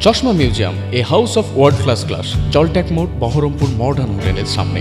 চশমা museum, a house of world class, জলট্যাক মোড়, বহরমপুর মডার্ন হোটেলের সামনে।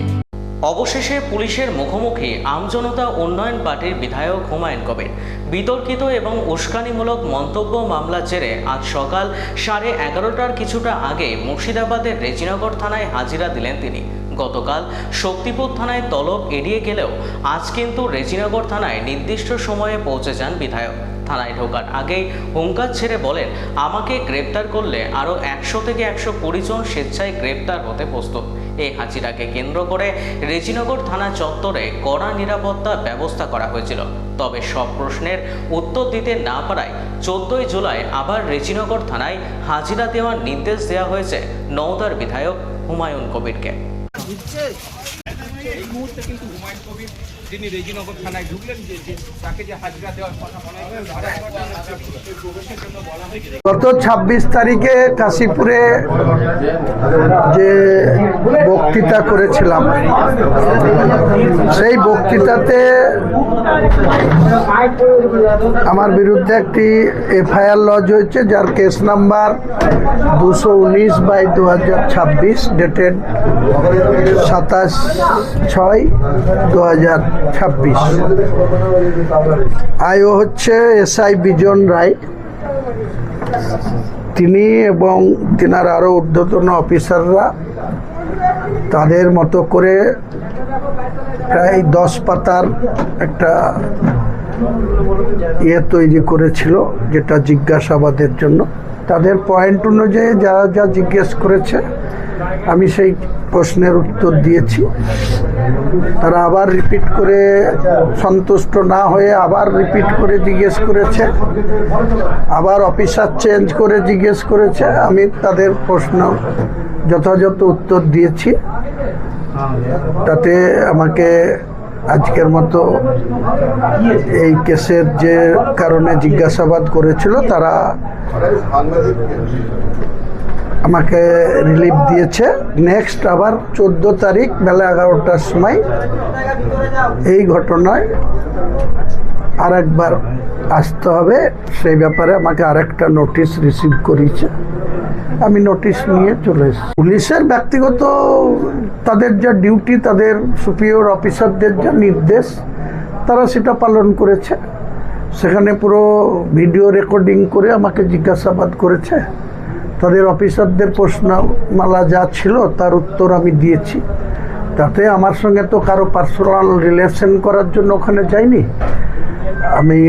অবশেষে পুলিশের মুখোমুখি আমজনতা উন্নয়ন পার্টির বিধায়ক হুমায়ুন কবির। বিতর্কিত এবং উস্কানিমূলক মন্তব্য মামলার জেরে আজ সকাল 11:30টার কিছুটা আগে মুর্শিদাবাদের রেজিনগর থানায় হাজিরা দিলেন তিনি। গতকাল শক্তিপুর থানায় তলব এড়িয়ে গেলেও আজ কিন্তু রেজিনগর থানায় নির্দিষ্ট সময়ে পৌঁছে যান বিধায়ক। থানায় ঢোকার আগেই হুঙ্কার ছেড়ে বলেন, আমাকে গ্রেপ্তার করলে আরও 100 থেকে 120 জন স্বেচ্ছায় গ্রেপ্তার হতে প্রস্তুত। এই হাজিরাকে কেন্দ্র করে রেজিনগর থানা চত্বরে কড়া নিরাপত্তা ব্যবস্থা করা হয়েছিল। তবে সব প্রশ্নের উত্তর দিতে না পারায় 14ই জুলাই আবার রেজিনগর থানায় হাজিরা দেওয়ার নির্দেশ দেওয়া হয়েছে নওদার বিধায়ক হুমায়ুন কবিরকে। এই মুহূর্তে কিন্তু হুমায়ুন কবির তিনি রেজিনগর থানায় ঢুকলেন, যে তাকে যে হাজিরা দেওয়ার কথা বলা হয়েছে। গত 26 তারিখে কাশীপুরে যে বক্তৃতা করেছিলাম, সেই বক্তৃতাতে আমার বিরুদ্ধে একটি এফআইআর লজ হয়েছে, যার কেস নাম্বার 219/2026, ডেটেড 27/6/2026। আইও হচ্ছে এসআই বিজন রায়। তিনি এবং তিনার আরও ঊর্ধ্বতন অফিসাররা তাদের মতো করে প্রায় 10 পাতার একটা তৈরি করেছিল, যেটা জিজ্ঞাসাবাদের জন্য। তাদের পয়েন্ট অনুযায়ী যারা যা জিজ্ঞেস করেছে আমি সেই প্রশ্নের উত্তর দিয়েছি। তারা আবার রিপিট করে সন্তুষ্ট না হয়ে আবার রিপিট করে জিজ্ঞেস করেছে, আবার অফিসার চেঞ্জ করে জিজ্ঞেস করেছে। আমি তাদের প্রশ্ন যথাযথ উত্তর দিয়েছি। তাতে আমাকে আজকের মতো এই কেসের যে কারণে জিজ্ঞাসাবাদ করেছিল তারা আমাকে রিলিফ দিয়েছে। নেক্সট আবার 14 তারিখ বেলা 11টার সময় এই ঘটনায় আরেকবার আসতে হবে। সেই ব্যাপারে আমাকে আরেকটা নোটিশ রিসিভ করেছে। আমি নোটিশ নিয়ে চলে এসেছি। পুলিশের ব্যক্তিগত তাদের যা ডিউটি, তাদের সুপিরিয়র অফিসারদের যা নির্দেশ, তারা সেটা পালন করেছে। সেখানে পুরো ভিডিও রেকর্ডিং করে আমাকে জিজ্ঞাসাবাদ করেছে। তাদের অফিসারদের প্রশ্নমালা যা ছিল তার উত্তর আমি দিয়েছি। তাতে আমার সঙ্গে তো কারো পার্সোনাল রিলেশন করার জন্য ওখানে যাইনি। আমি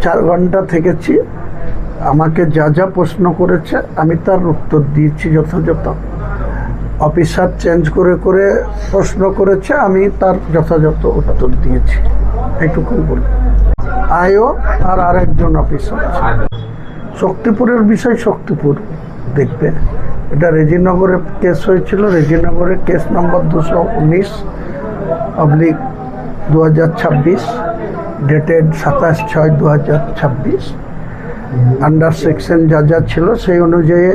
4 ঘন্টা থেকেছি। আমাকে যা যা প্রশ্ন করেছে আমি তার উত্তর দিয়েছি যথাযথ। অফিসার চেঞ্জ করে করে প্রশ্ন করেছে, আমি তার যথাযথ উত্তর দিয়েছি। এইটুকুই বলি। আইও আর আরেকজন অফিসার। শক্তিপুরের বিষয় শক্তিপুর দেখবে। এটা রেজিনগরে কেস হয়েছিল। রেজিনগরে case number 219/2026, dated 27/6/2026। Under section যা যা ছিল সেই অনুযায়ী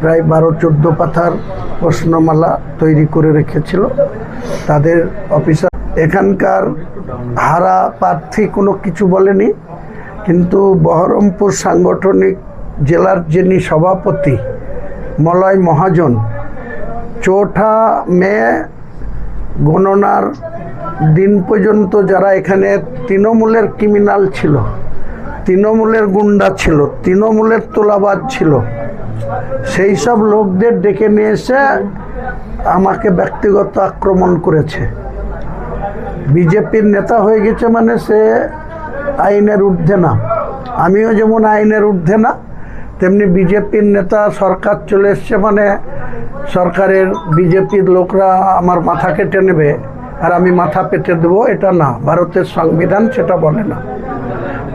প্রায় 12-14 পাতার প্রশ্নমালা তৈরি করে রেখেছিল তাদের অফিসার। এখানকার হারা প্রার্থী কোনো কিছু বলেনি, কিন্তু বহরমপুর সাংগঠনিক জেলার যিনি সভাপতি মলয় মহাজন 4 মে গণনার দিন পর্যন্ত যারা এখানে তৃণমূলের ক্রিমিনাল ছিল, তৃণমূলের গুন্ডা ছিল, তৃণমূলের তোলাবাজ ছিল, সেই সব লোকদের ডেকে নিয়ে এসে আমাকে ব্যক্তিগত আক্রমণ করেছে। বিজেপির নেতা হয়ে গেছে মানে সে আইনের ঊর্ধ্বে না। আমিও যেমন আইনের ঊর্ধ্বে না, তেমনি বিজেপির নেতা সরকার চলে এসছে মানে সরকারের বিজেপির লোকরা আমার মাথা কেটে নেবে আর আমি মাথা পেতে দেবো, এটা না। ভারতের সংবিধান সেটা বলে না।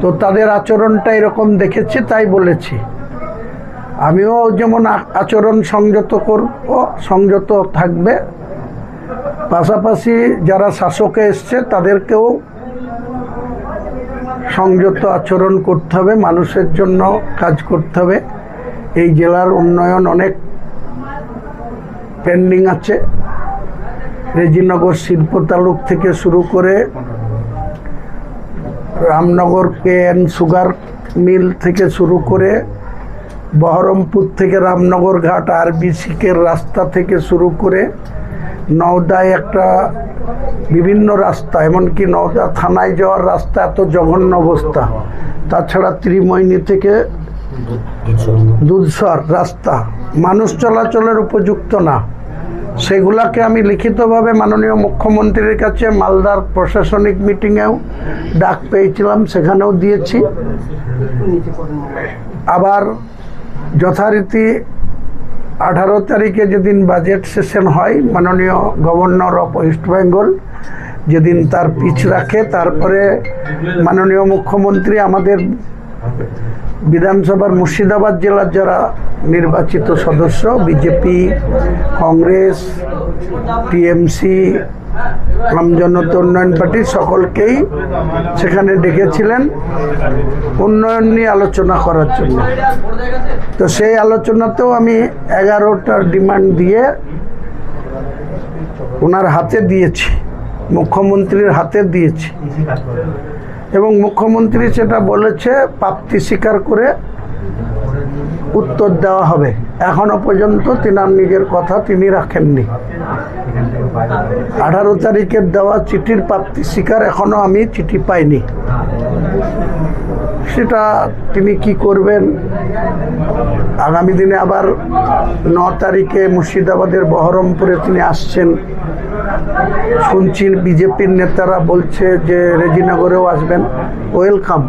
তো তাদের আচরণটা এরকম দেখেছি, তাই বলেছি। আমিও যেমন আচরণ সংযত করব, সংযত থাকবে। পাশাপাশি যারা শাসকে এসছে তাদেরকেও সংযত আচরণ করতে হবে, মানুষের জন্য কাজ করতে হবে। এই জেলার উন্নয়ন অনেক পেন্ডিং আছে। রেজিনগর শিল্প তালুক থেকে শুরু করে রামনগর কেএন সুগার মিল থেকে শুরু করে বহরমপুর থেকে রামনগর ঘাট আরবিসিকের রাস্তা থেকে শুরু করে নওদায় একটা বিভিন্ন রাস্তা, এমনকি নওদা থানায় যাওয়ার রাস্তা এত জঘন্য অবস্থা। তাছাড়া ত্রিমোহিনী থেকে দুধসর রাস্তা মানুষ চলাচলের উপযুক্ত না। সেগুলাকে আমি লিখিতভাবে মাননীয় মুখ্যমন্ত্রীর কাছে মালদার প্রশাসনিক মিটিংয়েও ডাক পেয়েছিলাম, সেখানেও দিয়েছি। আবার যথারীতি 18 তারিখে যেদিন বাজেট সেশন হয়, মাননীয় গভর্নর অফ ওয়েস্ট বেঙ্গল যেদিন তার পিচ রাখে, তারপরে মাননীয় মুখ্যমন্ত্রী আমাদের বিধানসভার মুর্শিদাবাদ জেলার যারা নির্বাচিত সদস্য, বিজেপি, কংগ্রেস, টিএমসি, আমজনতা উন্নয়ন পার্টি সকলকেই সেখানে ডেকেছিলেন উন্নয়ন নিয়ে আলোচনা করার জন্য। তো সেই আলোচনাতেও আমি 11টার ডিমান্ড দিয়ে ওনার হাতে দিয়েছি, মুখ্যমন্ত্রীর হাতে দিয়েছি, এবং মুখ্যমন্ত্রী সেটা বলেছে প্রাপ্তি স্বীকার করে উত্তর দেওয়া হবে। এখনো পর্যন্ত তিনার নিজের কথা তিনি রাখেননি। 18 তারিখের দেওয়া চিঠির প্রাপ্তি স্বীকার এখনো আমি চিঠি পাইনি। সেটা তিনি কি করবেন। আগামী দিনে আবার 9 তারিখে মুর্শিদাবাদের বহরমপুরে তিনি আসছেন। শুনছি বিজেপির নেতারা বলছে যে রেজিনগরেও আসবেন। ওয়েলকাম।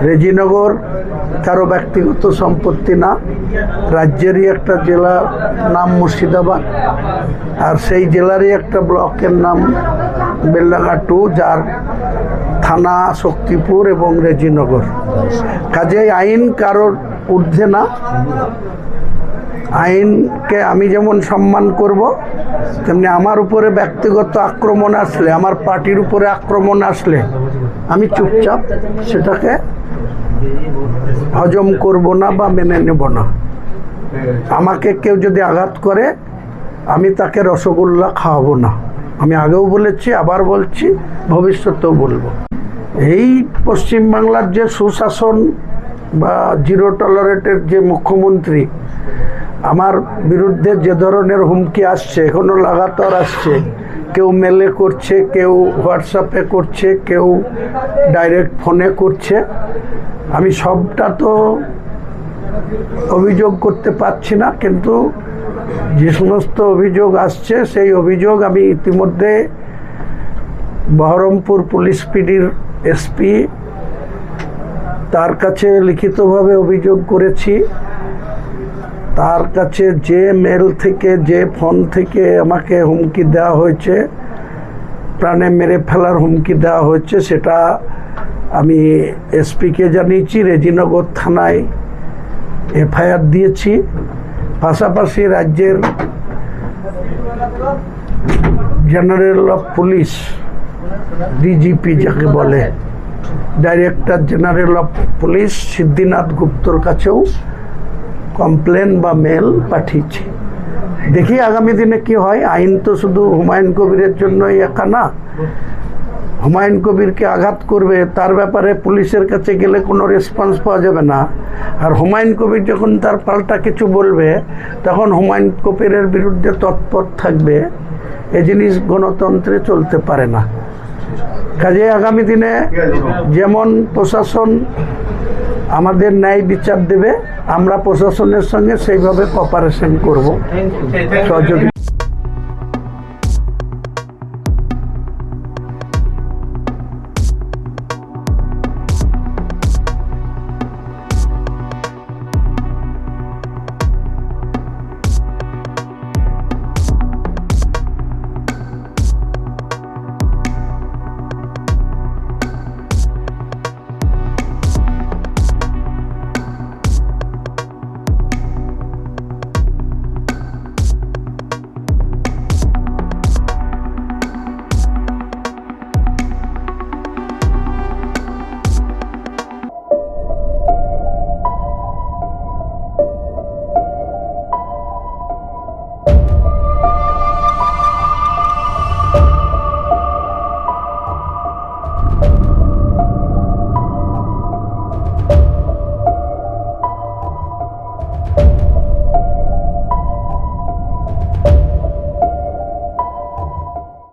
রেজিনগর কারো ব্যক্তিগত সম্পত্তি না, রাজ্যেরই একটা জেলার নাম মুর্শিদাবাদ, আর সেই জেলারই একটা ব্লকের নাম বেলডাঙ্গা 2, যার থানা শক্তিপুর এবং রেজিনগর। কাজেই আইন কারোর ঊর্ধ্বে না। আইনকে আমি যেমন সম্মান করব, তেমনি আমার উপরে ব্যক্তিগত আক্রমণ আসলে, আমার পার্টির উপরে আক্রমণ আসলে আমি চুপচাপ সেটাকে হজম করব না বা মেনে নেব না। আমাকে কেউ যদি আঘাত করে আমি তাকে রসগোল্লা খাওয়াবো না। আমি আগেও বলেছি, আবার বলছি, ভবিষ্যতেও বলবো। এই পশ্চিমবাংলার যে সুশাসন বা জিরো টলারেটের যে মুখ্যমন্ত্রী, আমার বিরুদ্ধে যে ধরনের হুমকি আসছে, এখনো লাগাতার আসছে, কেউ মেলে করছে, কেউ হোয়াটসঅ্যাপে করছে, কেউ ডাইরেক্ট ফোনে করছে। আমি সবটা তো অভিযোগ করতে পারছি না, কিন্তু যে সমস্ত অভিযোগ আসছে সেই অভিযোগ আমি ইতিমধ্যে বহরমপুর পুলিশ পিডির এসপি তার কাছে লিখিতভাবে অভিযোগ করেছি। তার কাছে যে মেল থেকে, যে ফোন থেকে আমাকে হুমকি দেওয়া হয়েছে, প্রাণে মেরে ফেলার হুমকি দেওয়া হয়েছে, সেটা আমি এসপিকে জানিয়েছি। রেজিনগর থানায় এফআইআর দিয়েছি। পাশাপাশি রাজ্যের জেনারেল অফ পুলিশ, ডিজিপি যাকে বলে, director general of police Siddhinath গুপ্তর কাছেও কমপ্লেন বা মেল পাঠিয়েছি। দেখি আগামী দিনে কি হয়। আইন তো শুধু হুমায়ুন কবিরের জন্যই একা না। হুমায়ুন কবিরকে আঘাত করবে তার ব্যাপারে পুলিশের কাছে গেলে কোনো রেসপন্স পাওয়া যাবে না। আর হুমায়ুন কবির যখন তার পাল্টা কিছু বলবে, তখন হুমায়ুন কবিরের বিরুদ্ধে তৎপর থাকবে। এ জিনিস গণতন্ত্রে চলতে পারে না। কাজে আগামী দিনে যেমন প্রশাসন আমাদের ন্যায় বিচার দেবে, আমরা প্রশাসনের সঙ্গে সেইভাবে কোঅপারেশন করব, সহযোগিতা